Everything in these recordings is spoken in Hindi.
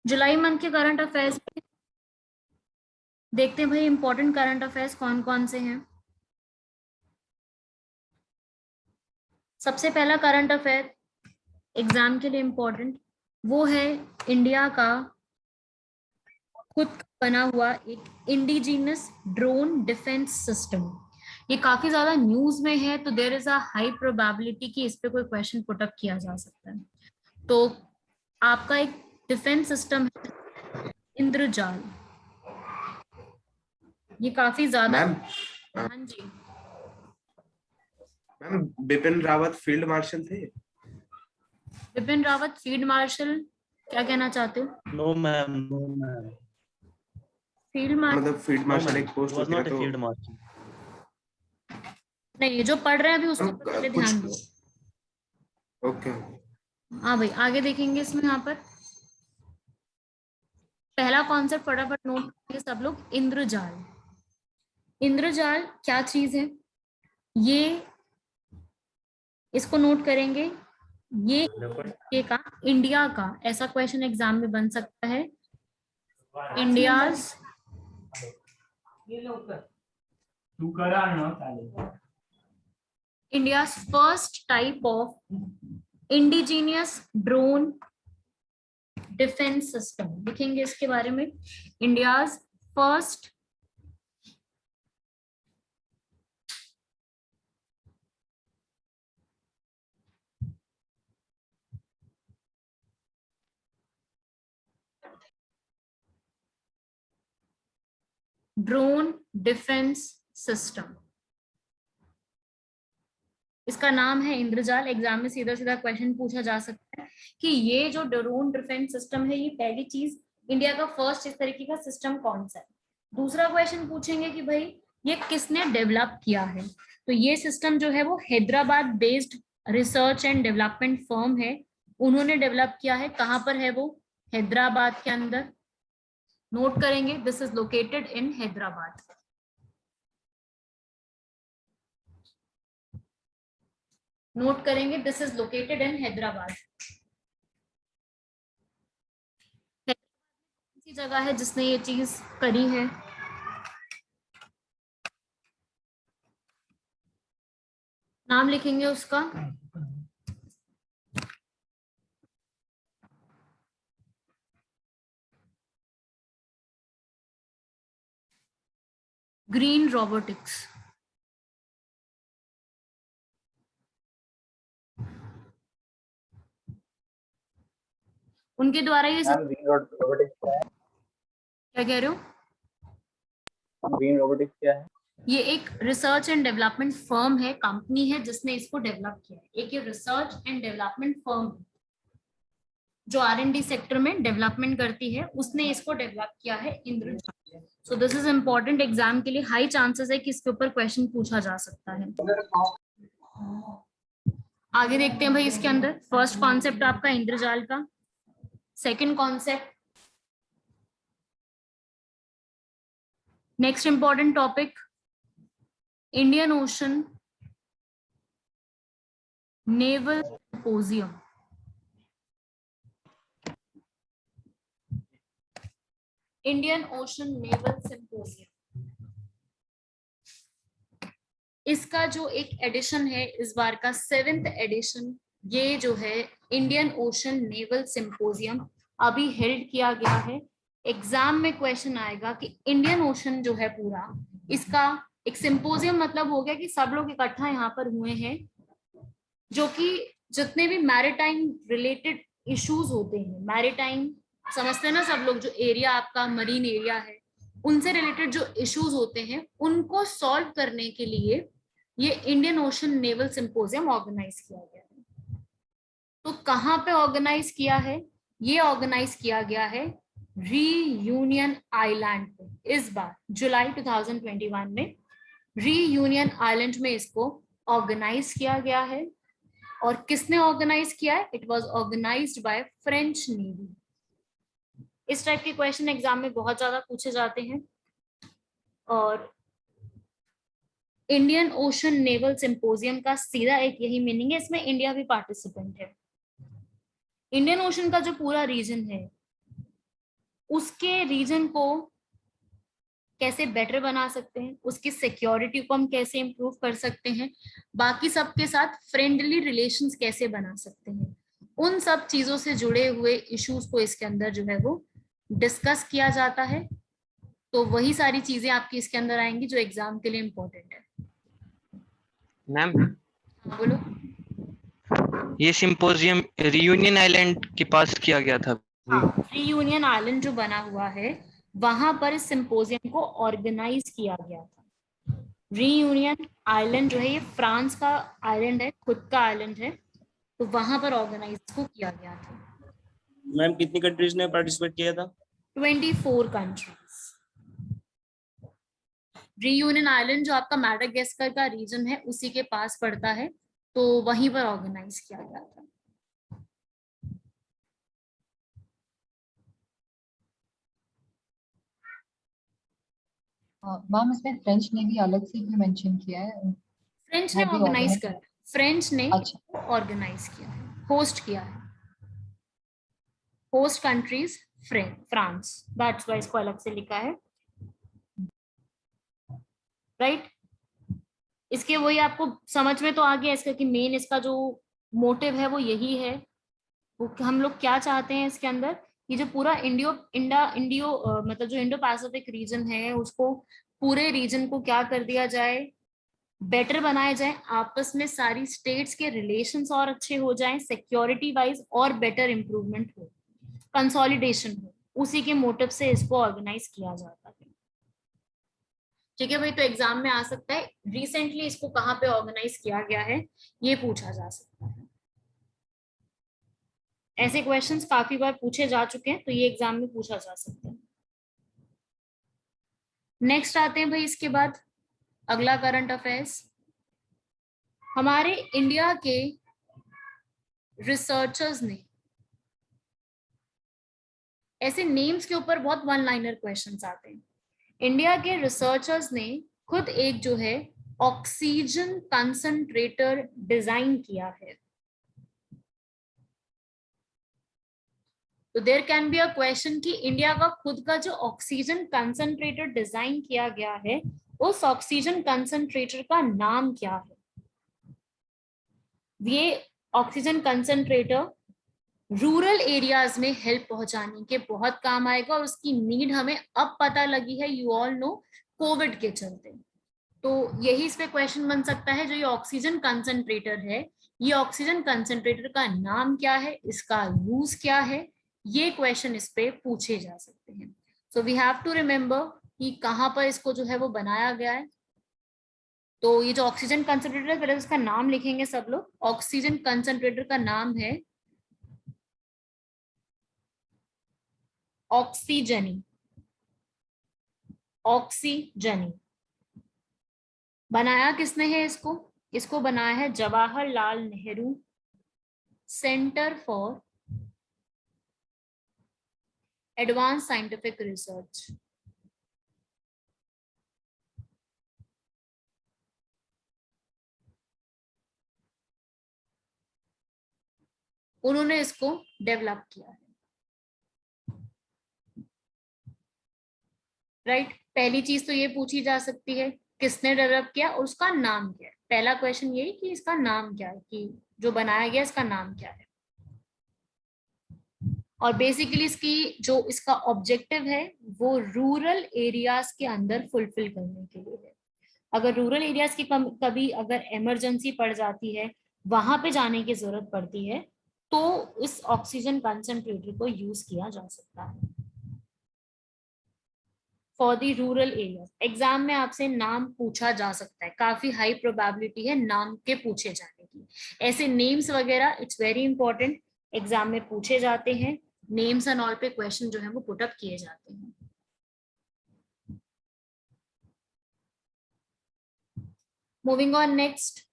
जुलाई मंथ के करंट अफेयर्स देखते हैं भाई, इंपॉर्टेंट करंट अफेयर्स कौन कौन से हैं। सबसे पहला करंट अफेयर एग्जाम के लिए इंपॉर्टेंट वो है इंडिया का खुद बना हुआ एक इंडिजिनस ड्रोन डिफेंस सिस्टम। ये काफी ज्यादा न्यूज में है, तो there is a high probability कि इस पे कोई क्वेश्चन पुट अप किया जा सकता है। तो आपका एक डिफेंस सिस्टम है इंद्रजाल, ये काफी ज्यादा। मैम हाँ जी, ma'am Bipin Rawat field marshal थे। बिपिन रावत फील्ड मार्शल, क्या कहना चाहते हो? No ma'am, no ma'am, field marshal मतलब फील्ड मार्शल एक पोस्ट वाज होती है नॉट ए तो फील्ड मार्शल। नहीं, जो पढ़ रहे हैं अभी उसके मैम, ऊपर पहले कुछ ध्यान दो। ओके। हाँ भाई, आगे देखेंगे इसमें। यहाँ पर पहला कॉन्सेप्ट फटाफट नोट करेंगे सब लोग, इंद्रजाल। इंद्रजाल क्या चीज है, ये इसको नोट करेंगे। ये इंडिया का ऐसा क्वेश्चन एग्जाम में बन सकता है, India's India's first type of indigenous drone defence system. लिखेंगे इसके बारे में, India's first drone defence system. इसका नाम है इंद्रजाल। एग्जाम में सीधा सीधा क्वेश्चन पूछा जा सकता है कि ये जो ड्रोन डिफेंस सिस्टम है, ये पहली चीज इंडिया का फर्स्ट इस तरीके का सिस्टम कौन सा है। दूसरा क्वेश्चन पूछेंगे कि भाई ये किसने डेवलप किया है। तो ये सिस्टम जो है वो Hyderabad based research and development firm है, उन्होंने डेवलप किया है। कहाँ पर है वो? हैदराबाद के अंदर। नोट करेंगे, this is located in Hyderabad. Note करेंगे, this is located in Hyderabad. ऐसी जगह है जिसने ये चीज करी है। नाम लिखेंगे उसका, ग्रीन रोबोटिक्स। उनके द्वारा ये ग्रीन रोबोटिक्स क्या है? क्या कह रहे हो? ग्रीन रोबोटिक्स क्या है? ये एक रिसर्च एंड डेवलपमेंट फर्म है, कंपनी है जिसने इसको डेवलप किया है। एक ये रिसर्च एंड डेवलपमेंट फर्म जो R&D सेक्टर में डेवलपमेंट करती है, उसने इसको डेवलप किया है Indrajaal. So this is important, exam के लिए हाई चांसेस है कि इसके ऊपर क्वेश्चन पूछा जा सकता है। आगे देखते हैं भाई, इसके अंदर फर्स्ट कॉन्सेप्ट आपका इंद्रजाल का। Second concept, next important topic, Indian Ocean naval symposium. Indian Ocean naval symposium, इसका जो एक एडिशन है इस बार का 7th एडिशन, ये जो है इंडियन ओशन नेवल सिंपोजियम अभी हेल्ड किया गया है। एग्जाम में क्वेश्चन आएगा कि इंडियन ओशन जो है पूरा, इसका एक सिंपोजियम मतलब हो गया कि सब लोग इकट्ठा यहाँ पर हुए हैं, जो कि जितने भी मैरीटाइम रिलेटेड इश्यूज होते हैं, मैरीटाइम समझते हैं ना सब लोग, जो एरिया आपका मरीन एरिया है, उनसे रिलेटेड जो इश्यूज होते हैं उनको सॉल्व करने के लिए ये Indian Ocean naval symposium organise किया गया है। तो कहाँ पे ऑर्गेनाइज किया है? ये ऑर्गेनाइज किया गया है रीयूनियन आइलैंड पे। इस बार जुलाई 2021 में रीयूनियन आइलैंड में इसको ऑर्गेनाइज किया गया है। और किसने ऑर्गेनाइज किया है? It was organised by French navy. इस टाइप के क्वेश्चन एग्जाम में बहुत ज्यादा पूछे जाते हैं। और इंडियन ओशन नेवल सिंपोजियम का सीधा एक यही मीनिंग है, इसमें इंडिया भी पार्टिसिपेंट है। इंडियन ओशन का जो पूरा रीजन है, उसके रीजन को कैसे बेटर बना सकते हैं, उसकी सिक्योरिटी को हम कैसे इंप्रूव कर सकते हैं, बाकी सबके साथ फ्रेंडली रिलेशंस कैसे बना सकते हैं, उन सब चीजों से जुड़े हुए इश्यूज को इसके अंदर जो है वो डिस्कस किया जाता है। तो वही सारी चीजें आपकी इसके अंदर आएंगी जो एग्जाम के लिए इम्पोर्टेंट है। मैम हाँ, बोलो। ये सिंपोजियम रियूनियन आइलैंड के पास किया गया था। हाँ, रीयूनियन आइलैंड जो बना हुआ है वहां पर इस सिंपोजियम को ऑर्गेनाइज किया गया था। रीयूनियन आइलैंड जो है ये फ्रांस का आइलैंड है, खुद का आइलैंड है, तो वहां पर ऑर्गेनाइज को किया गया था। मैम कितनी कंट्रीज ने पार्टिसिपेट किया था? 24 कंट्रीज। रीयूनियन आइलैंड जो आपका मैडागास्कर का रीजन है उसी के पास पड़ता है, तो वहीं पर ऑर्गेनाइज किया गया था। मैम इसमें फ्रेंच ने भी अलग से भी मेंशन किया है। फ्रेंच ने वो भी ऑर्गेनाइज organize- कर फ्रेंच ने अच्छा। ऑर्गेनाइज किया है, होस्ट किया है। Host countries France, that's why इसको अलग से लिखा है, राइट। इसके वही आपको समझ में तो आ गया इसका कि मेन इसका जो मोटिव है वो यही है। वो हम लोग क्या चाहते हैं इसके अंदर, ये जो पूरा मतलब जो इंडो पैसिफिक रीजन है उसको, पूरे रीजन को क्या कर दिया जाए, बेटर बनाया जाए, आपस में सारी स्टेट्स के रिलेशंस और अच्छे हो जाएं, सिक्योरिटी वाइज और बेटर इंप्रूवमेंट हो, कंसोलिडेशन हो, उसी के मोटिव से इसको ऑर्गेनाइज किया जाता है। ठीक है भाई, तो एग्जाम में आ सकता है रिसेंटली इसको कहाँ पे ऑर्गेनाइज किया गया है, ये पूछा जा सकता है। ऐसे क्वेश्चंस काफी बार पूछे जा चुके हैं, तो ये एग्जाम में पूछा जा सकता है। नेक्स्ट आते हैं भाई, इसके बाद अगला करंट अफेयर्स। हमारे इंडिया के रिसर्चर्स ने, ऐसे नेम्स के ऊपर बहुत वन लाइनर क्वेश्चंस आते हैं, इंडिया के रिसर्चर्स ने खुद एक जो है ऑक्सीजन कंसंट्रेटर डिजाइन किया है। तो there can be a question कि इंडिया का खुद का जो ऑक्सीजन कंसंट्रेटर डिजाइन किया गया है, उस ऑक्सीजन कंसंट्रेटर का नाम क्या है। ये ऑक्सीजन कंसंट्रेटर रूरल एरियाज में हेल्प पहुंचाने के बहुत काम आएगा, और उसकी नीड हमें अब पता लगी है, यू ऑल नो, कोविड के चलते। तो यही इस पे क्वेश्चन बन सकता है, जो ये ऑक्सीजन कंसंट्रेटर है, ये ऑक्सीजन कंसंट्रेटर का नाम क्या है, इसका यूज क्या है, ये क्वेश्चन इस पे पूछे जा सकते हैं। So we have to remember कि कहाँ पर इसको जो है वो बनाया गया है। तो ये जो ऑक्सीजन कंसंट्रेटर है, पहले उसका नाम लिखेंगे सब लोग। ऑक्सीजन कंसंट्रेटर का नाम है ऑक्सीजनी। ऑक्सीजनी बनाया किसने है इसको? इसको बनाया है Jawaharlal Nehru centre for advance scientific research. उन्होंने इसको डेवलप किया है, राइट। पहली चीज तो ये पूछी जा सकती है किसने डेवलप किया और उसका नाम क्या है। पहला क्वेश्चन यही कि इसका नाम क्या है, कि जो बनाया गया इसका नाम क्या है। और बेसिकली इसकी जो इसका ऑब्जेक्टिव है वो रूरल एरियाज के अंदर फुलफिल करने के लिए है। अगर रूरल एरियाज की कभी अगर इमरजेंसी पड़ जाती है, वहां पे जाने की जरूरत पड़ती है, तो इस ऑक्सीजन कंसंट्रेटर को यूज किया जा सकता है for the rural areas. Exam में आपसे नाम पूछा जा सकता है, काफी हाई प्रोबेबिलिटी है नाम के पूछे जाने की। ऐसे नेम्स वगैरह इट्स वेरी इंपॉर्टेंट, एग्जाम में पूछे जाते हैं। नेम्स एंड ऑल पे क्वेश्चन जो है वो पुट अप किए जाते हैं। मूविंग ऑन नेक्स्ट,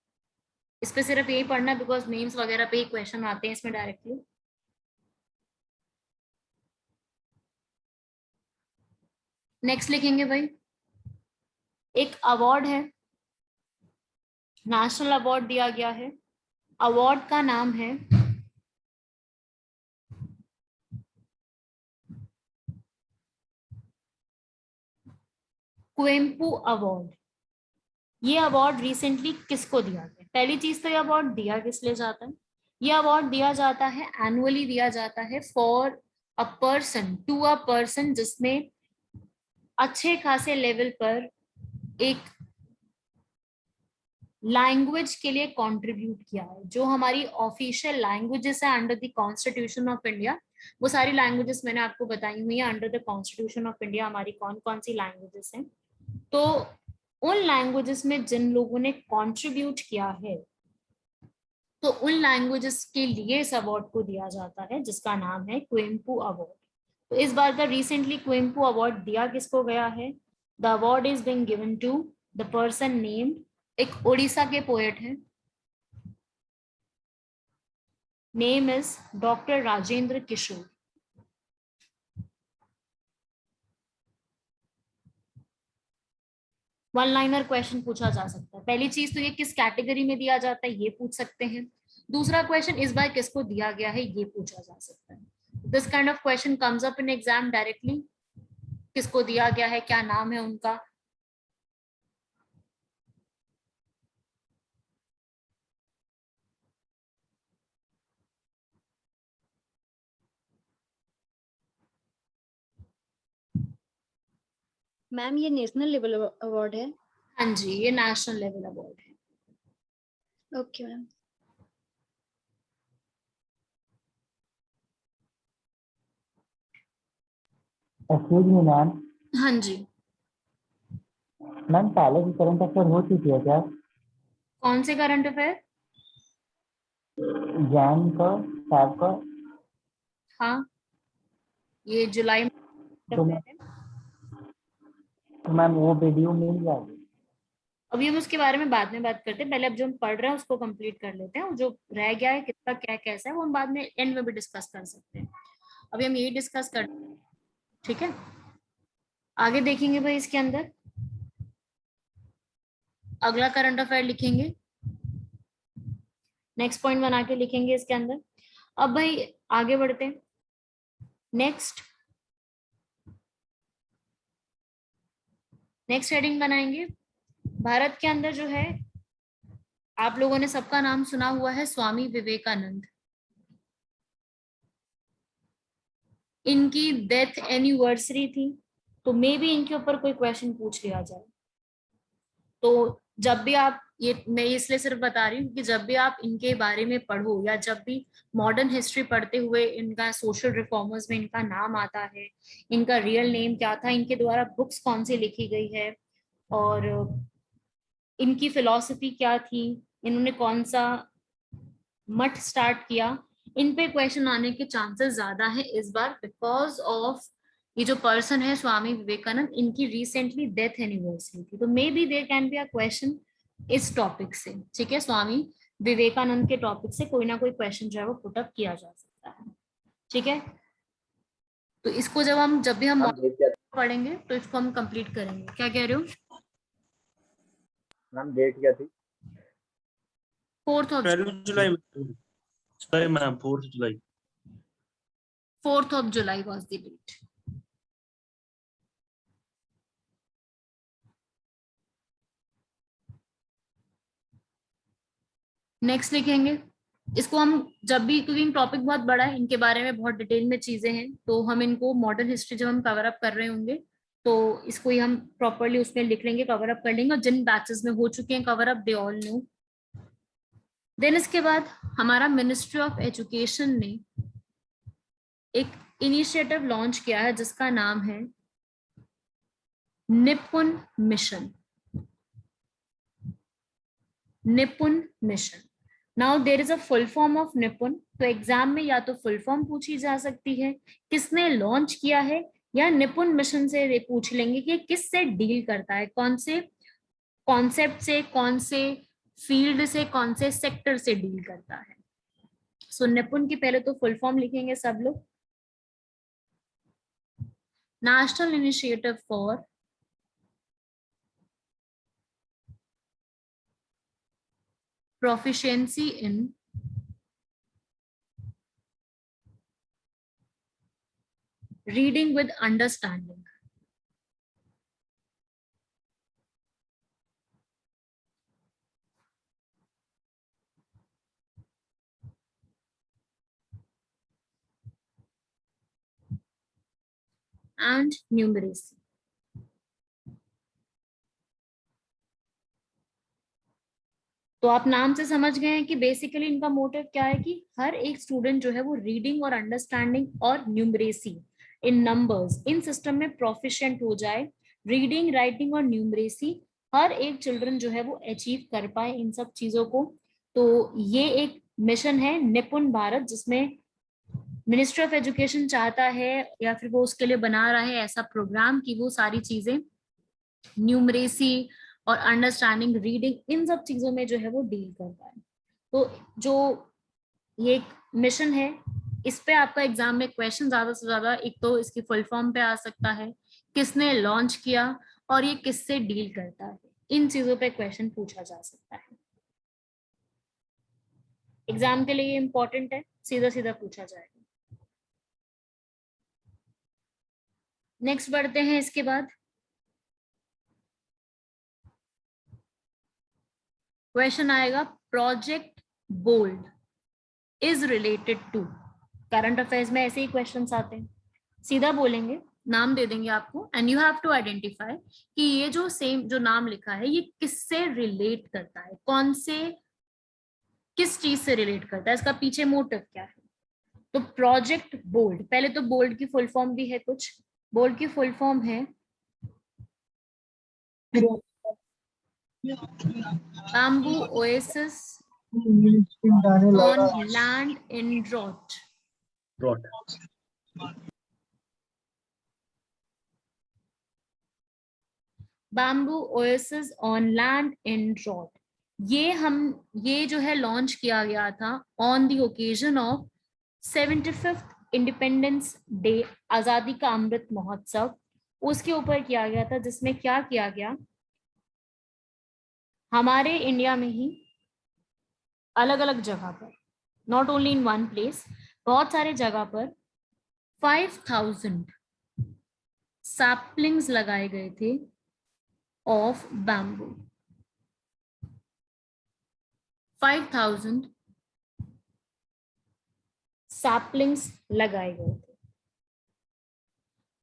इस पे सिर्फ यही पढ़ना बिकॉज नेम्स वगैरह पे ही क्वेश्चन आते हैं इसमें डायरेक्टली। नेक्स्ट लिखेंगे भाई, एक अवार्ड है नेशनल अवार्ड दिया गया है। अवार्ड का नाम है कुवेम्पू अवार्ड। ये अवार्ड रिसेंटली किसको दिया गया? पहली चीज तो ये अवार्ड दिया किस लिए जाता है? ये अवार्ड दिया जाता है, एनुअली दिया जाता है for a person, to a person जिसने अच्छे खासे लेवल पर एक लैंग्वेज के लिए कंट्रीब्यूट किया है। जो हमारी ऑफिशियल लैंग्वेजेस है under the constitution of India, वो सारी लैंग्वेजेस मैंने आपको बताई हुई है under the constitution of India. हमारी कौन कौन सी लैंग्वेजेस हैं, तो उन लैंग्वेजेस में जिन लोगों ने कंट्रीब्यूट किया है, तो उन लैंग्वेजेस के लिए इस अवार्ड को दिया जाता है जिसका नाम है कुवेम्पू अवार्ड। तो इस बार का रिसेंटली कुवेम्पू अवार्ड दिया किसको गया है? The award is being given to the person named, एक उड़ीसा के पोएट हैं, name is doctor Rajendra Kishore. One liner question पूछा जा सकता है। पहली चीज तो ये किस कैटेगरी में दिया जाता है ये पूछ सकते हैं। दूसरा क्वेश्चन इस बार किसको दिया गया है ये पूछा जा सकता है। This kind of question comes up in exam directly. किसको दिया गया है, क्या नाम है उनका? मैम ये नेशनल लेवल अवार्ड है? हाँ जी, ये नेशनल लेवल अवार्ड है। Okay ma'am. Excuse me ma'am, हाँ जी, मैम पहले की करंट अफेयर हो चुकी है क्या? कौन से करंट अफेयर? जैन का, फैब का? हाँ, ये जुलाई में तो मैम वो वीडियो मिल जाएगी? अभी हम उसके बारे में बाद में बात करते हैं। पहले अब जो हम पढ़ रहे हैं उसको कंप्लीट कर लेते हैं, और जो रह गया है कितना क्या कैसा है वो हम बाद में एंड में भी डिस्कस कर सकते हैं। अभी हम यही डिस्कस करते हैं, ठीक है? आगे देखेंगे भाई, इसके अंदर अगला करंट अफेयर लिखेंगे, नेक्स्ट पॉइंट बना के लिखेंगे इसके अंदर। अब भाई आगे बढ़ते हैं। नेक्स्ट हेडिंग बनाएंगे। भारत के अंदर जो है, आप लोगों ने सबका नाम सुना हुआ है स्वामी विवेकानंद। इनकी डेथ एनिवर्सरी थी, तो मे बी इनके ऊपर कोई क्वेश्चन पूछ लिया जाए। तो जब भी आप, ये मैं इसलिए सिर्फ बता रही हूँ कि जब भी आप इनके बारे में पढ़ो, या जब भी मॉडर्न हिस्ट्री पढ़ते हुए इनका सोशल रिफॉर्मर्स में इनका नाम आता है, इनका रियल नेम क्या था, इनके द्वारा बुक्स कौन सी लिखी गई है, और इनकी फिलॉसफी क्या थी, इन्होंने कौन सा मठ स्टार्ट किया, इन पे क्वेश्चन आने के चांसेस ज्यादा है इस बार, बिकॉज ऑफ ये जो पर्सन है स्वामी विवेकानंद, इनकी रिसेंटली डेथ एनिवर्सरी थी। तो maybe there can be a question इस टॉपिक से, ठीक है? स्वामी विवेकानंद के टॉपिक से कोई ना कोई क्वेश्चन जो है वो पुटअप किया जा सकता है, ठीक है? तो इसको जब भी हम मैम डेट क्या? पढ़ेंगे तो इसको हम कंप्लीट करेंगे। क्या कह रहे हो? मैम डेट क्या थी? 4th of 12 July July ma'am, 4 July. 4th of July was the date. Next लिखेंगे इसको हम जब भी, क्योंकि टॉपिक बहुत बड़ा है, इनके बारे में बहुत डिटेल में चीजें हैं, तो हम इनको मॉडर्न हिस्ट्री जब हम कवर अप कर रहे होंगे तो इसको ही हम प्रॉपरली उसमें लिख लेंगे, कवर अप कर लेंगे। और जिन बैचेस में हो चुके हैं cover up, they all know. Then इसके बाद हमारा मिनिस्ट्री ऑफ एजुकेशन ने एक इनिशिएटिव लॉन्च किया है जिसका नाम है निपुण मिशन। निपुण mission. Now there is a full form of निपुण, तो एग्जाम में या तो फुल फॉर्म पूछी जा सकती है, किसने लॉन्च किया है, या निपुण मिशन से पूछ लेंगे कि किससे डील करता है, कौन से कॉन्सेप्ट से, कौन से फील्ड से, कौन से सेक्टर से डील करता है। सो निपुण की पहले तो फुल फॉर्म लिखेंगे सब लोग, national initiative for proficiency in reading with understanding. And numeracy. तो आप नाम से समझ गए हैं कि बेसिकली इनका मोटिव क्या है कि हर एक स्टूडेंट जो है वो रीडिंग और अंडरस्टैंडिंग और numeracy in numbers in system में प्रोफिशिएंट हो जाए। रीडिंग, राइटिंग और न्यूमरेसी हर एक चिल्ड्रन जो है वो अचीव कर पाए इन सब चीजों को। तो ये एक मिशन है निपुण भारत, जिसमें मिनिस्ट्री ऑफ एजुकेशन चाहता है या फिर वो उसके लिए बना रहा है ऐसा प्रोग्राम कि वो सारी चीजें न्यूमरेसी और अंडरस्टैंडिंग, रीडिंग, इन सब चीजों में जो है वो डील कर पाए। तो जो ये एक मिशन है, इस पे आपका एग्जाम में क्वेश्चन ज्यादा से ज्यादा एक तो इसकी फुल फॉर्म पे आ सकता है, किसने लॉन्च किया और ये किससे डील करता है, इन चीजों पे क्वेश्चन पूछा जा सकता है। एग्जाम के लिए ये इंपॉर्टेंट है, सीधा सीधा पूछा जाएगा। नेक्स्ट बढ़ते हैं। इसके बाद क्वेश्चन आएगा, Project BOLD is related to. Current affairs में ऐसे ही क्वेश्चंस आते हैं, सीधा बोलेंगे, नाम दे देंगे आपको and you have to identify कि ये जो सेम जो नाम लिखा है ये किससे रिलेट करता है, कौन से किस चीज से रिलेट करता है, इसका पीछे मोटिव क्या है। तो प्रोजेक्ट बोल्ड, पहले तो बोल्ड की फुल फॉर्म भी है कुछ। बोल्ड की फुल फॉर्म है Bamboo Oasis on land in drought. Bamboo Oasis on land in drought. ये जो है लॉन्च किया गया था on the occasion of 75th independence day, आजादी का अमृत महोत्सव, उसके ऊपर किया गया था, जिसमें क्या किया गया, हमारे इंडिया में ही अलग अलग जगह पर, not only in one place, बहुत सारे जगह पर 5000 सैपलिंग्स लगाए गए थे ऑफ बैम्बू। 5000 सैपलिंग्स लगाए गए थे।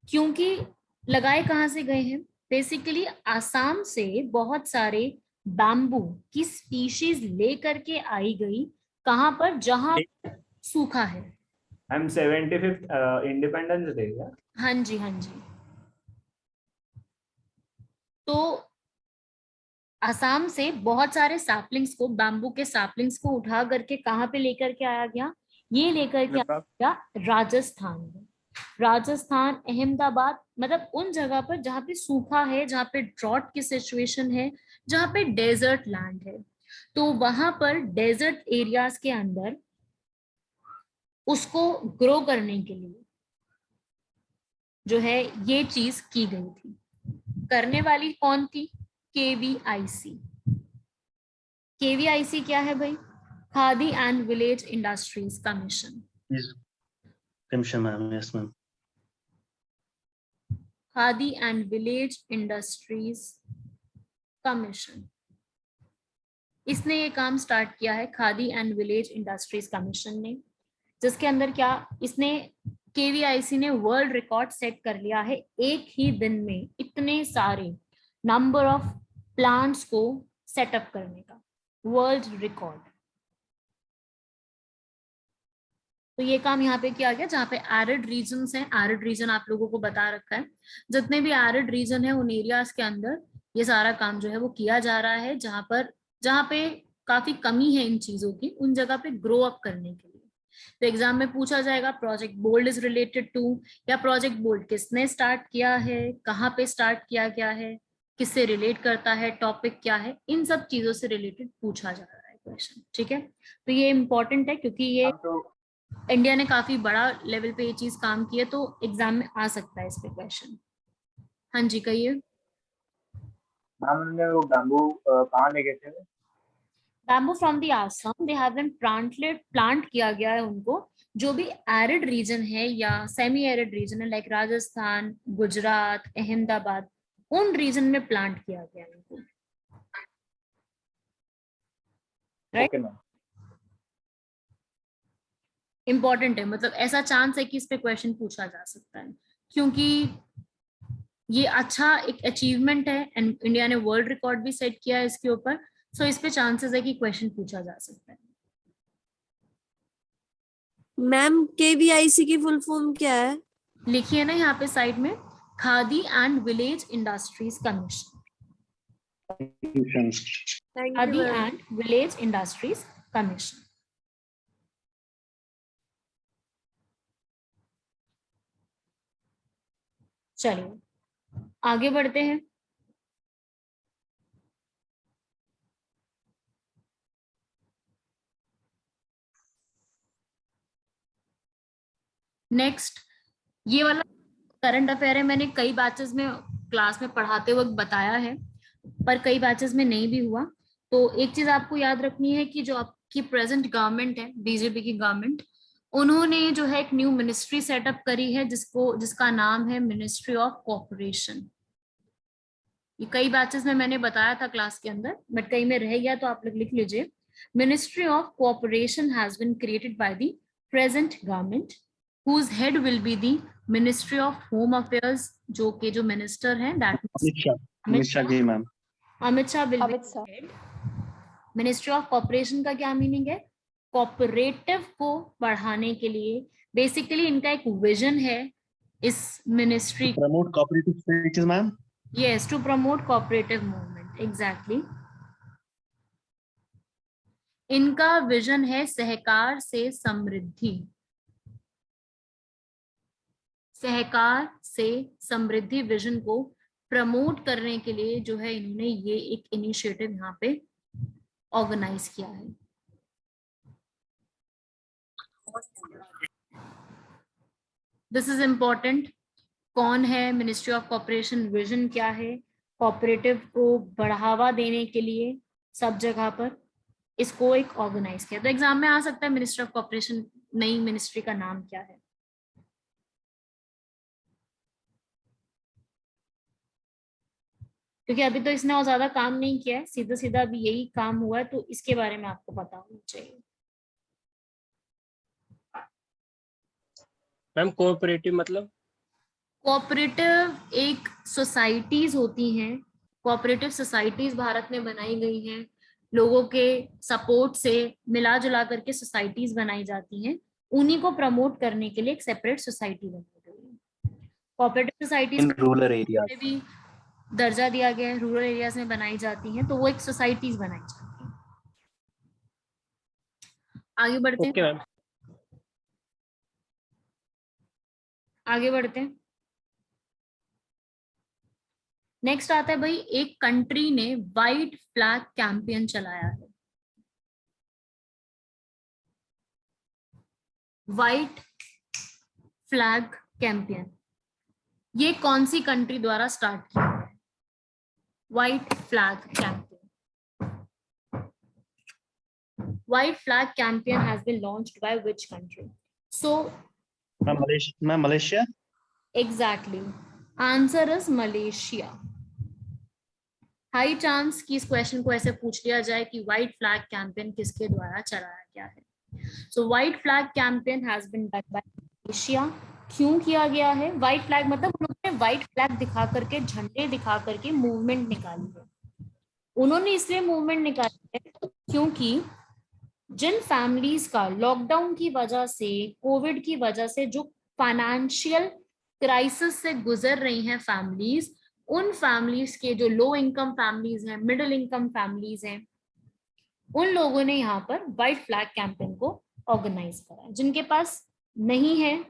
क्योंकि लगाए कहाँ से गए हैं, बेसिकली आसाम से बहुत सारे बैम्बू की स्पीशीज लेकर के आई गई, कहां पर, जहां सूखा है। I'm 75th इंडिपेंडेंस डे क्या? हाँ जी, हाँ जी। तो आसाम से बहुत सारे सैपलिंग्स को, बैम्बू के सैपलिंग्स को उठा करके कहां पे लेकर के आया गया, ये लेकर के आया गया राजस्थान में। राजस्थान, अहमदाबाद, मतलब उन जगह पर जहाँ पे सूखा है, जहाँ पे ड्रॉट की सिचुएशन है, जहाँ पे डेजर्ट लैंड है। तो वहां पर डेजर्ट एरियाज के अंदर उसको ग्रो करने के लिए जो है ये चीज की गई थी। करने वाली कौन थी, केवीआईसी। केवीआईसी क्या है भाई, khadi and village industries commission. Commission ma'am, yes ma'am. Khadi and village industries commission, इसने ये काम स्टार्ट किया है, khadi and village industries commission ने, जिसके अंदर क्या, इसने केवीआईसी ने वर्ल्ड रिकॉर्ड सेट कर लिया है एक ही दिन में इतने सारे नंबर ऑफ प्लांट्स को सेटअप करने का, वर्ल्ड रिकॉर्ड। तो ये काम यहाँ पे किया गया जहाँ पे एरिड रीजन्स हैं। एरिड रीजन आप लोगों को बता रखा है, जितने भी एरिड रीजन है उन एरियाज के अंदर ये सारा काम जो है वो किया जा रहा है, जहाँ पे काफी कमी है इन चीजों की, उन जगह पे ग्रो अप करने के लिए। तो एग्जाम में पूछा जाएगा Project BOLD is related to, या प्रोजेक्ट बोल्ड किसने स्टार्ट किया है, कहाँ पे स्टार्ट किया गया है, किससे रिलेट करता है, टॉपिक क्या है, इन सब चीजों से रिलेटेड पूछा जा रहा है क्वेश्चन। ठीक है, तो ये इंपॉर्टेंट है क्योंकि ये इंडिया ने काफी बड़ा लेवल पे ये चीज काम की है, तो एग्जाम में आ सकता है इस पे क्वेश्चन। हाँ जी, कहिए। मैम, उन्होंने वो बैम्बू कहाँ ले गए थे? Bamboo from the Assam, they have been plant किया गया है उनको, जो भी एरिड रीजन है या सेमी एरिड रीजन है, लाइक राजस्थान, गुजरात, अहमदाबाद, उन रीजन में प्लांट किया गया है उनको। Right, Okay, ma'am. इंपॉर्टेंट है, मतलब ऐसा चांस है कि इस पे क्वेश्चन पूछा जा सकता है, क्योंकि ये अच्छा एक अचीवमेंट है एंड इंडिया ने वर्ल्ड रिकॉर्ड भी सेट किया है इसके ऊपर, सो इस पे चांसेस है कि क्वेश्चन पूछा जा सकता है। मैम केवीआईसी की फुल फॉर्म क्या है? लिखिए ना यहाँ पे साइड में, khadi and village industries commission. Thank khadi you ma'am. And village industries commission. चलिए आगे बढ़ते हैं। नेक्स्ट, ये वाला करंट अफेयर है, मैंने कई बैचेस में क्लास में पढ़ाते वक्त बताया है, पर कई बैचेस में नहीं भी हुआ। तो एक चीज आपको याद रखनी है कि जो आपकी प्रेजेंट गवर्नमेंट है, बीजेपी की गवर्नमेंट, उन्होंने जो है एक न्यू मिनिस्ट्री सेटअप करी है जिसका नाम है मिनिस्ट्री ऑफ कोऑपरेशन। ये कई बैचेस में मैंने बताया था क्लास के अंदर, बट कहीं में रह गया तो आप लोग लिख लीजिए। Ministry of cooperation has been created by the present government, whose head will be the Ministry of Home Affairs, जो मिनिस्टर हैं, that Amit Shah ji ma'am. Amit Shah will be Amit Shah. head। Ministry of cooperation का क्या मीनिंग है? कोऑपरेटिव को बढ़ाने के लिए, बेसिकली इनका एक विजन है इस ministry, promote cooperative societies ma'am. Yes, to promote cooperative movement, exactly. इनका विजन है सहकार से समृद्धि, सहकार से समृद्धि विजन को प्रमोट करने के लिए जो है इन्होंने ये एक इनिशिएटिव यहाँ पे ऑर्गेनाइज किया है। This is important. कौन है मिनिस्ट्री ऑफ कॉपरेशन, विजन क्या है, कोऑपरेटिव को बढ़ावा देने के लिए सब जगह पर इसको एक ऑर्गेनाइज किया। तो एग्जाम में आ सकता है मिनिस्ट्री ऑफ कॉपरेशन, नई मिनिस्ट्री का नाम क्या है? क्योंकि अभी तो इसने और ज्यादा काम नहीं किया है, सीधा सीधा अभी यही काम हुआ है, तो इसके बारे में आपको पता होना चाहिए। मैम कोऑपरेटिव मतलब? कोऑपरेटिव एक सोसाइटीज होती हैं, कोऑपरेटिव सोसाइटीज भारत में बनाई गई हैं, लोगों के सपोर्ट से मिला जुला करके सोसाइटीज बनाई जाती हैं, उन्हीं को प्रमोट करने के लिए एक सेपरेट सोसाइटी बनाई गई है। Cooperative societies in rural area में भी दर्जा दिया गया है, रूरल एरियाज में बनाई जाती हैं, तो वो एक सोसाइटीज बनाई जाती हैं। आगे बढ़ते हैं। Okay ma'am. आगे बढ़ते हैं। नेक्स्ट आता है भाई, एक कंट्री ने व्हाइट फ्लैग कैंपेन चलाया है। व्हाइट फ्लैग कैंपेन, ये कौन सी कंट्री द्वारा स्टार्ट किया है? White flag campaign, white flag campaign has been launched by which country? So Malaysia. Exactly, answer is Malaysia. High chance कि इस क्वेश्चन को ऐसे पूछ लिया जाए कि व्हाइट फ्लैग कैंपेन किसके द्वारा चलाया गया है। So white flag campaign has been done by Malaysia. क्यों किया गया है? व्हाइट फ्लैग मतलब उन्होंने व्हाइट फ्लैग दिखा करके, झंडे दिखा करके मूवमेंट निकाली है। उन्होंने इसलिए मूवमेंट निकाली है क्योंकि जिन फैमिलीज का लॉकडाउन की वजह से, कोविड की वजह से जो फाइनेंशियल क्राइसिस से गुजर रही हैं फैमिलीज, उन फैमिलीज के जो लो इनकम फैमिलीज हैं, मिडिल इनकम फैमिलीज हैं, उन लोगों ने यहाँ पर व्हाइट फ्लैग कैंपेन को ऑर्गेनाइज करा, जिनके पास नहीं है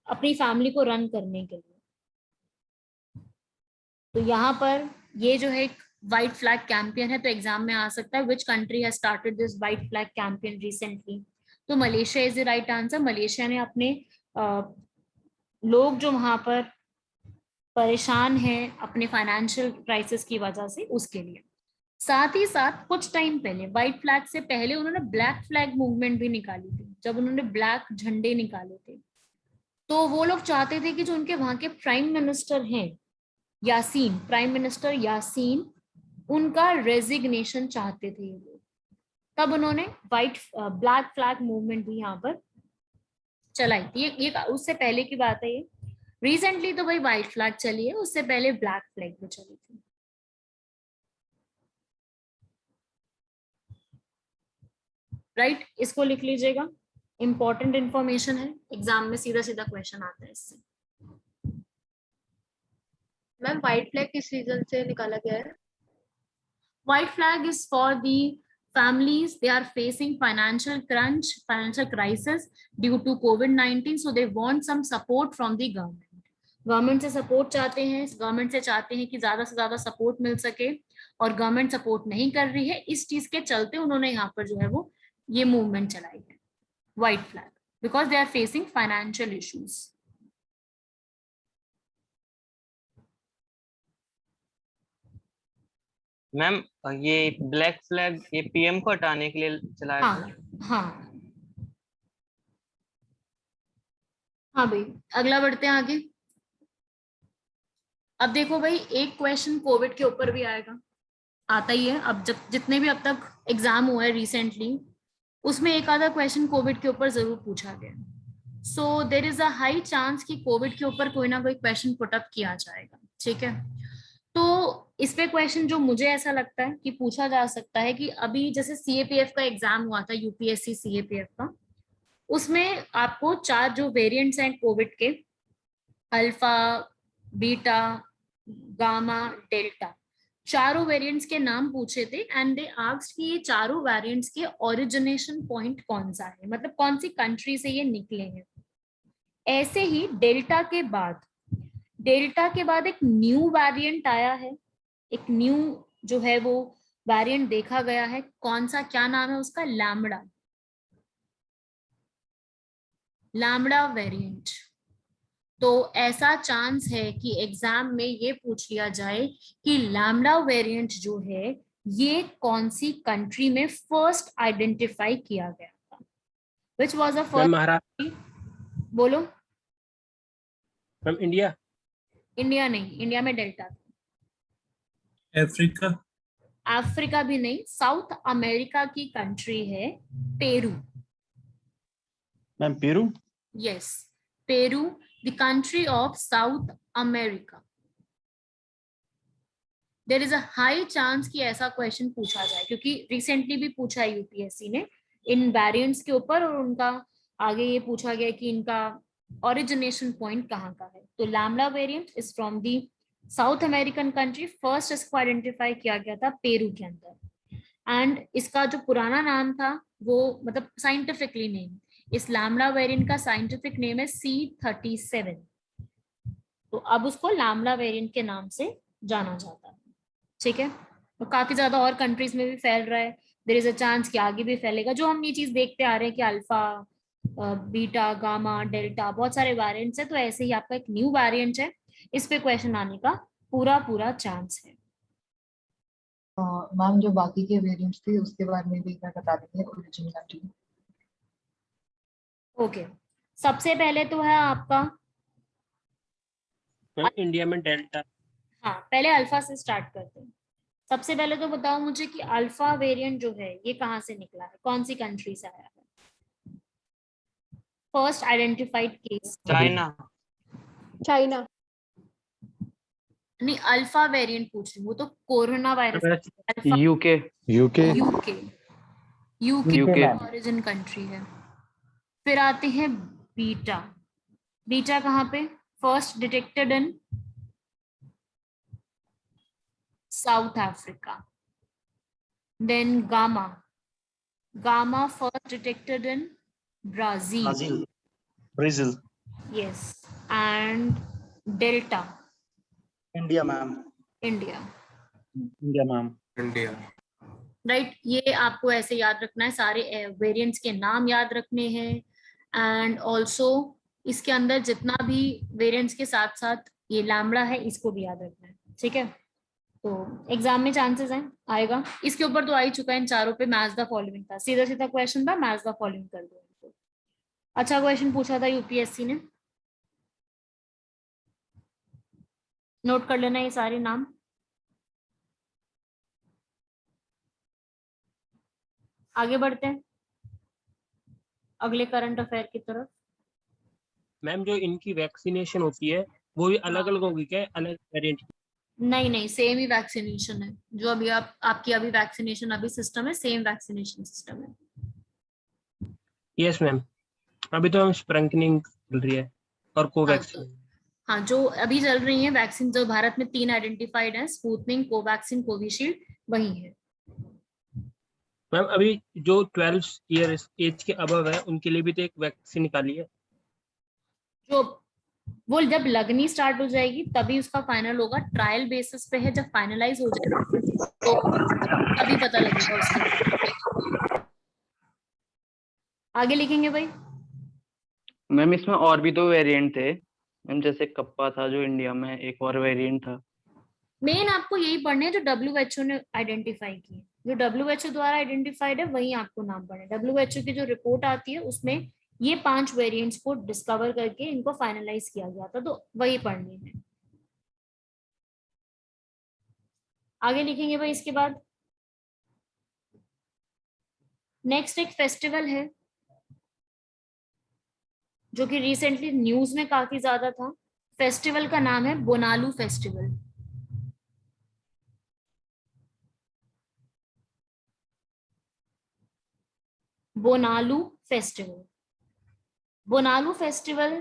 अपनी फैमिली को रन करने के लिए। तो यहाँ पर ये जो है एक व्हाइट फ्लैग कैंपेन है, तो एग्जाम में आ सकता है which country has started this white flag campaign recently? तो Malaysia is the right answer. Malaysia ने अपने लोग जो वहां पर परेशान हैं अपने फाइनेंशियल क्राइसिस की वजह से, उसके लिए। साथ ही साथ कुछ टाइम पहले, व्हाइट फ्लैग से पहले उन्होंने ब्लैक फ्लैग मूवमेंट भी निकाली थी, जब उन्होंने ब्लैक झंडे निकाले थे। तो वो लोग चाहते थे कि जो उनके वहां के प्राइम मिनिस्टर हैं, यासीन, प्राइम मिनिस्टर यासीन, उनका रेजिग्नेशन चाहते थे ये लोग। तब उन्होंने ब्लैक फ्लैग मूवमेंट भी यहाँ पर चलाई थी। ये उससे पहले की बात है। ये रिसेंटली तो भाई व्हाइट फ्लैग चली है, उससे पहले ब्लैक फ्लैग भी चली थी। राइट, इसको लिख लीजिएगा, इंपॉर्टेंट इंफॉर्मेशन है, एग्जाम में सीधा सीधा क्वेश्चन आता है इससे। मैम व्हाइट फ्लैग किस रीजन से निकाला गया है? White flag is for the families, they are facing financial crunch, financial crisis due to COVID-19, so they want some support from the government. Government से सपोर्ट चाहते हैं, गवर्नमेंट से चाहते हैं कि ज्यादा से ज्यादा सपोर्ट मिल सके, और गवर्नमेंट सपोर्ट नहीं कर रही है, इस चीज के चलते उन्होंने यहाँ पर जो है वो ये मूवमेंट चलाई है, white flag, because they are facing financial issues. Ma'am ये ब्लैक फ्लैग ये पीएम को हटाने के लिए चलाया हाँ था। हाँ हाँ भाई, अगला बढ़ते हैं आगे। अब देखो भाई, एक क्वेश्चन कोविड के ऊपर भी आएगा, आता ही है। अब जब जितने भी अब तक एग्जाम हुए रिसेंटली, उसमें एक आधा क्वेश्चन कोविड के ऊपर जरूर पूछा गया। So there is a high chance कि कोविड के ऊपर कोई ना कोई क्वेश्चन पुटअप किया जाएगा, ठीक है। तो इस पे क्वेश्चन जो मुझे ऐसा लगता है कि पूछा जा सकता है कि अभी जैसे सीएपीएफ का एग्जाम हुआ था, यूपीएससी सीएपीएफ का, उसमें आपको 4 जो वेरिएंट्स हैं कोविड के, अल्फा, बीटा, गामा, डेल्टा, चारों वेरिएंट्स के नाम पूछे थे, एंड दे आस्क्ड कि ये चारों वेरिएंट्स के ओरिजिनेशन पॉइंट कौन सा है, मतलब कौन सी कंट्री से ये निकले हैं। ऐसे ही डेल्टा के बाद एक न्यू वेरिएंट आया है, एक न्यू जो है वो वेरिएंट देखा गया है, कौन सा, क्या नाम है उसका, लैम्बडा वेरिएंट। तो ऐसा चांस है कि एग्जाम में ये पूछ लिया जाए कि लैम्बडा वेरिएंट जो है ये कौन सी कंट्री में फर्स्ट आइडेंटिफाई किया गया था, which was the first. Maharashtra. बोलो। Ma'am India. इंडिया नहीं, इंडिया में डेल्टा था। अफ्रीका। अफ्रीका भी नहीं, साउथ अमेरिका की कंट्री है Peru. Ma'am Peru. Yes, Peru, the country of South America. There is a high chance कि ऐसा क्वेश्चन पूछा जाए, क्योंकि रिसेंटली भी पूछा है यूपीएससी ने इन वेरिएंट्स के ऊपर, और उनका आगे ये पूछा गया कि इनका ओरिजिनेशन पॉइंट कहाँ का है। तो lambda variant is from the south American country, first इसको आइडेंटिफाई किया गया था पेरू के अंदर, एंड इसका जो पुराना नाम था वो, मतलब साइंटिफिकली नेम, इस लैम्बडा वेरिएंट का साइंटिफिक नेम है C37। तो अब उसको लैम्बडा वेरिएंट के नाम से जाना जाता है, ठीक है। तो काफी ज्यादा और कंट्रीज में भी फैल रहा है, देयर इज अ चांस कि आगे भी फैलेगा। जो हम ये चीज देखते आ रहे हैं कि अल्फा, बीटा, गामा, डेल्टा, बहुत सारे वेरिएंट्स है, तो ऐसे ही आपका एक न्यू वेरिएंट है, इस पे क्वेश्चन आने का पूरा चांस है। मैम जो बाकी के वेरिएंट्स थे उसके बारे में भी एक बार बता देंगे, ओरिजिन कंट्री। ओके, सबसे पहले तो है आपका, मैम इंडिया में डेल्टा। हाँ पहले अल्फा से स्टार्ट करते हैं। सबसे पहले तो बताओ मुझे कि अल्फा वेरिएंट जो है ये कहाँ से निकला है, कौन सी कंट्री से आया है, फर्स्ट आइडेंटिफाइड केस। चाइना। नहीं, अल्फा वेरिएंट पूछ रही हूँ, वो तो corona virus. UK. UK. UK origin country है। फिर आते हैं बीटा। बीटा कहाँ पे, first detected in South Africa. Then gamma first detected in Brazil. Brazil. Yes, and delta, India ma'am. India. Ma'am. India. Right, ये आपको ऐसे याद रखना है, सारे वेरिएंट्स के नाम याद रखने हैं, एंड ऑल्सो इसके अंदर जितना भी वेरिएंट्स के साथ साथ ये लैम्बडा है इसको भी याद रखना है, ठीक है। तो एग्जाम में चांसेस हैं आएगा। इसके ऊपर तो आ ही चुका है, इन चारों पे मैच द फॉलोइंग था, सीधा सीधा क्वेश्चन था, मैच द फॉलोइंग कर दो इनको। अच्छा क्वेश्चन पूछा था यूपीएससी ने, नोट कर लेना ये सारे नाम। आगे बढ़ते हैं अगले करंट अफेयर की तरफ। मैम जो इनकी वैक्सीनेशन होती है वो भी अलग अलग होगी क्या, अलग वेरिएंट? नहीं नहीं, सेम ही वैक्सीनेशन है, जो अभी आपकी अभी वैक्सीनेशन अभी सिस्टम है, सेम वैक्सीनेशन सिस्टम है। यस मैम, अभी तो हम स्प्रिंकलिंग चल रही है और कोवैक्सीन। हाँ, जो अभी चल रही है वैक्सीन, जो भारत में 3 आइडेंटिफाइड है, स्पुतनिक, कोवैक्सीन, कोविशील्ड, वही है। मैम अभी जो 12 ईयर एज के अबव है उनके लिए भी तो एक वैक्सीन निकाली है। जो वो जब लगनी स्टार्ट हो जाएगी तभी उसका फाइनल होगा, ट्रायल बेसिस पे है, जब फाइनलाइज हो जाएगा तो अभी पता लगेगा उसका। आगे लिखेंगे भाई। मैम इसमें और भी 2 वेरिएंट थे मैम, जैसे कप्पा था जो इंडिया में, एक और वेरिएंट था। मेन आपको यही पढ़ने हैं जो WHO ने आइडेंटिफाई की, जो WHO द्वारा आइडेंटिफाइड है वही आपको नाम पढ़े। WHO की जो रिपोर्ट आती है उसमें ये 5 वेरिएंट्स को डिस्कवर करके इनको फाइनलाइज किया गया था, तो वही पढ़नी है। आगे लिखेंगे भाई इसके बाद। नेक्स्ट एक फेस्टिवल है जो कि रिसेंटली न्यूज में काफी ज्यादा था। फेस्टिवल का नाम है Bonalu festival. Bonalu festival, Bonalu festival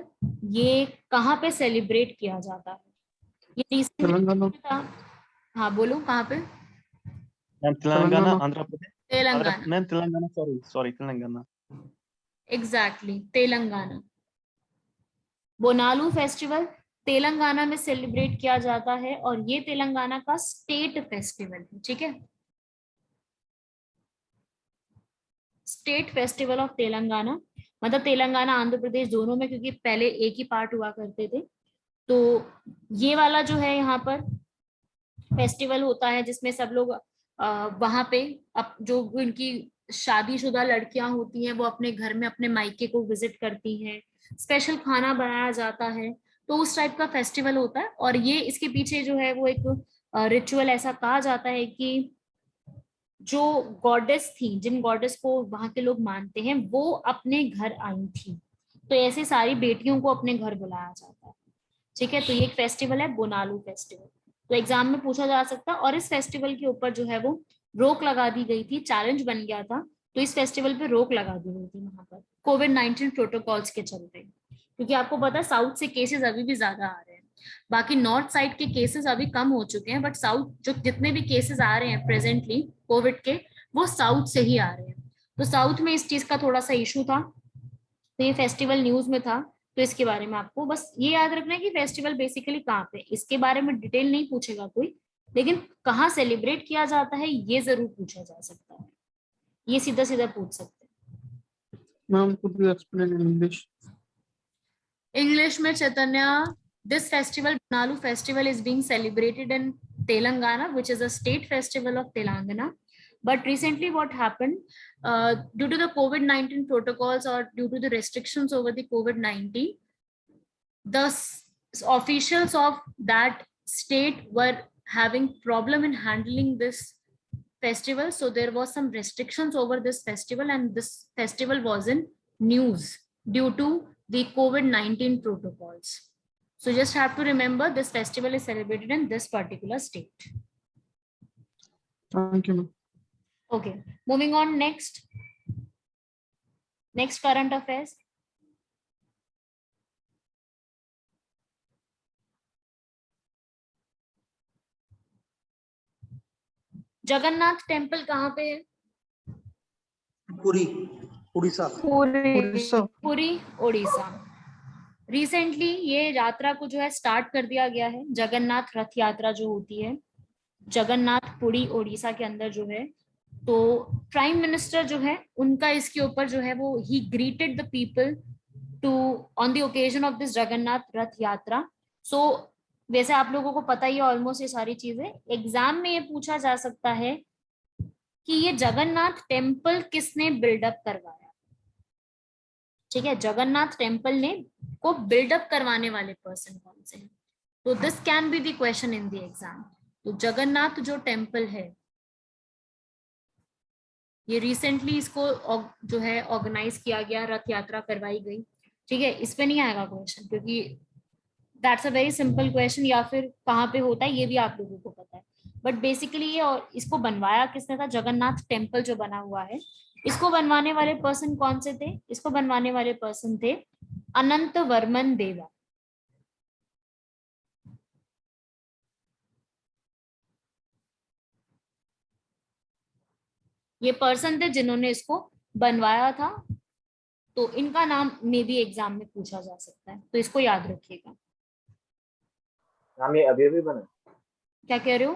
ये कहाँ पे सेलिब्रेट किया जाता है? ये रिसेंटली था। हाँ बोलो, कहाँ पे? Ma'am Telangana, Andhra Pradesh. Telangana. Ma'am Telangana, sorry Telangana. Exactly, Telangana. Bonalu festival Telangana में सेलिब्रेट किया जाता है और ये तेलंगाना का स्टेट फेस्टिवल है, ठीक है? स्टेट फेस्टिवल ऑफ तेलंगाना, मतलब तेलंगाना आंध्र प्रदेश दोनों में, क्योंकि पहले एक ही पार्ट हुआ करते थे। तो ये वाला जो है यहाँ पर फेस्टिवल होता है जिसमें सब लोग वहां पे जो उनकी शादीशुदा लड़कियां होती हैं वो अपने घर में अपने मायके को विजिट करती हैं, स्पेशल खाना बनाया जाता है, तो उस टाइप का फेस्टिवल होता है। और ये इसके पीछे जो है वो एक रिचुअल ऐसा कहा जाता है कि जो गॉडेस थी, जिन गॉडेस को वहां के लोग मानते हैं, वो अपने घर आई थी, तो ऐसे सारी बेटियों को अपने घर बुलाया जाता है, ठीक है? तो ये एक फेस्टिवल है बोनालू फेस्टिवल, तो एग्जाम में पूछा जा सकता है। और इस फेस्टिवल के ऊपर जो है वो रोक लगा दी गई थी, चैलेंज बन गया था, तो इस फेस्टिवल पे रोक लगा दी गई थी वहां पर कोविड-19 प्रोटोकॉल्स के चलते, क्योंकि आपको पता है साउथ से केसेस अभी भी ज्यादा आ रहे हैं। बाकी नॉर्थ साइड के केसेस अभी कम हो चुके हैं, बट साउथ जो जितने भी केसेस आ रहे हैं प्रेजेंटली कोविड के, वो साउथ से ही आ रहे हैं। तो साउथ में इस चीज का थोड़ा सा इशू था, तो ये फेस्टिवल न्यूज में था, तो इसके बारे में आपको बस ये याद रखना है कि फेस्टिवल बेसिकली कहाँ पे, इसके बारे में डिटेल नहीं पूछेगा कोई, लेकिन कहाँ सेलिब्रेट किया जाता है ये जरूर पूछा जा सकता है, ये सीधा सीधा पूछ सकते हैं। Ma'am, could you explain in English? English में चैतन्य, this festival, Bonalu festival, is being celebrated in Telangana, which is a state festival of Telangana. But recently what happened, due to the COVID-19 protocols or due to the restrictions over the COVID-19, the officials of that state were having problem in handling this festival. So there was some restrictions over this festival, and this festival was in news due to the COVID-19 protocols. So just have to remember this festival is celebrated in this particular state. Thank you, ma'am. Okay, moving on next. Next current affairs. Jagannath temple कहाँ पे है? पुरी, उड़ीसा। पुरी उड़ीसा। रिसेंटली ये यात्रा को जो है स्टार्ट कर दिया गया है, जगन्नाथ रथ यात्रा जो होती है जगन्नाथ पुरी उड़ीसा के अंदर जो है, तो प्राइम मिनिस्टर जो है उनका इसके ऊपर जो है वो ही greeted the people to on the occasion of this Jagannath Rath Yatra. सो वैसे आप लोगों को पता ही है ऑलमोस्ट ये सारी चीजें। एग्जाम में ये पूछा जा सकता है कि ये जगन्नाथ टेम्पल किसने बिल्डअप करवाया। ठीक है, जगन्नाथ टेम्पल ने को बिल्डअप करवाने वाले पर्सन कौन से हैं। तो this can be the question in the exam. तो जगन्नाथ जो टेम्पल है, ये रिसेंटली इसको जो है ऑर्गेनाइज किया गया, रथ यात्रा करवाई गई। ठीक है, इस पे नहीं आएगा क्वेश्चन क्योंकि that's a very simple question, या फिर कहाँ पे होता है ये भी आप लोगों को पता है। बट बेसिकली ये, और इसको बनवाया किसने था, जगन्नाथ टेम्पल जो बना हुआ है, इसको बनवाने वाले पर्सन कौन से थे, इसको बनवाने वाले पर्सन थे अनंत वर्मन देवा। ये पर्सन थे जिन्होंने इसको बनवाया था। तो इनका नाम में भी एग्जाम में पूछा जा सकता है, तो इसको याद रखिएगा। नाम ये अभी अभी बना? क्या कह रहे हो?